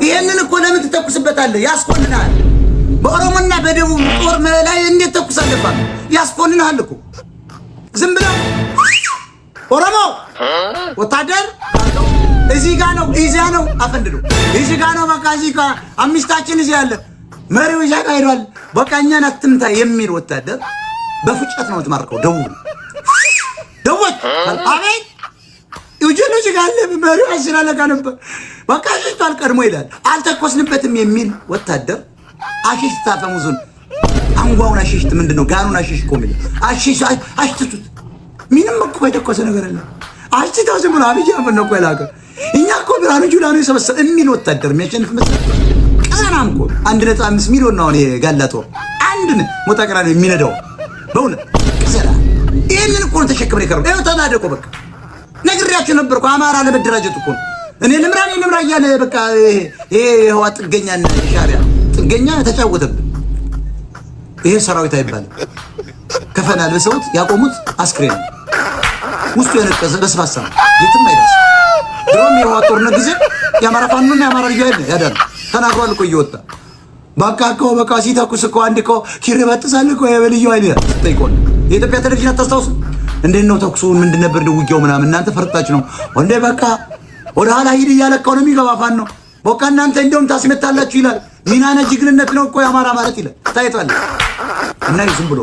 ይሄንን እኮ ለምን ትተኩስበታለህ? ያስቆልናል። በኦሮሞና በደቡብ ጦር ላይ እንዴት ተኩሳለህ? ያስቆልናል እኮ ዝም ብለው ኦሮሞ ወታደር እዚህ ጋር ነው እዚያ ነው አፈንድዶ እዚህ ጋር ነው በቃ እዚህ ጋር አምስታችን እዚህ ያለ መሪው እዚያ ጋር ሄዷል። በቃ እኛን አትምታ የሚል ወታደር በፍጨት ነው ተማርከው ደውል አቤት ይውጀሉ እዚህ ጋር አለ መሪው አስራለካ ነበር በቃ ሽቷል ቀድሞ ይላል አልተኮስንበትም የሚል ወታደር አሽሽ ታፈሙዙን አንጓውን አሽሽት ምንድነው ጋኑን አሽሽ ቆሚል አሽሽቱት ምንም እኮ የተኮሰ ነገር አለ አሽታው ዝም ብሎ አብይ አህመድ ነው እኮ ያላከ እኛ እኮ ብርሃኑ ጁላ ነው የሰበሰበ የሚል ወታደር የሚያሸንፍ መስሎት ቀናም እኮ 1.5 ሚሊዮን ነው ጋላጦ አንድን ሞታቀራ ነው የሚነዳው በእውነት ቀሰላ ይሄንን እኮ ተሸክመን ይከረው ይሄው ተናደቆ በቃ ነግሬያችሁ ነበርኩ አማራ ለመደራጀት እኮ እኔ ልምራ እያለ በቃ ይሄ ህዋ ጥገኛና ሻሪያ ጥገኛ ተጫወተብን። ይሄ ሰራዊት አይባልም። ከፈናል በሰውት ያቆሙት አስክሬን ውስጡ የነቀዘ በስፋሳ የትም አይደርስ። ድሮም የህዋ ጦርነት ጊዜ የአማራ ፋኖና የአማራ ልዩ ኃይል ያዳል ተናግሯል እኮ እየወጣ በቃ ሲተኩስ እኮ አንድ እኮ ይርበጥሳል እኮ የልዩ ኃይል ጠይቆን የኢትዮጵያ ቴሌቪዥን አታስታውስ እንዴት ነው ተኩሱን ምንድን ነበር ውጊያው ምናምን እናንተ ፈርጣችሁ ነው እንዴ በቃ ወደ ኋላ ሂድ እያለቀው ነው የሚገባፋን ነው በቃ እናንተ እንደውም ታስመታላችሁ ይላል ሚናነ ጅግንነት ነው እኮ የአማራ ማለት ይላል ታይቷል እና ይዝም ብሎ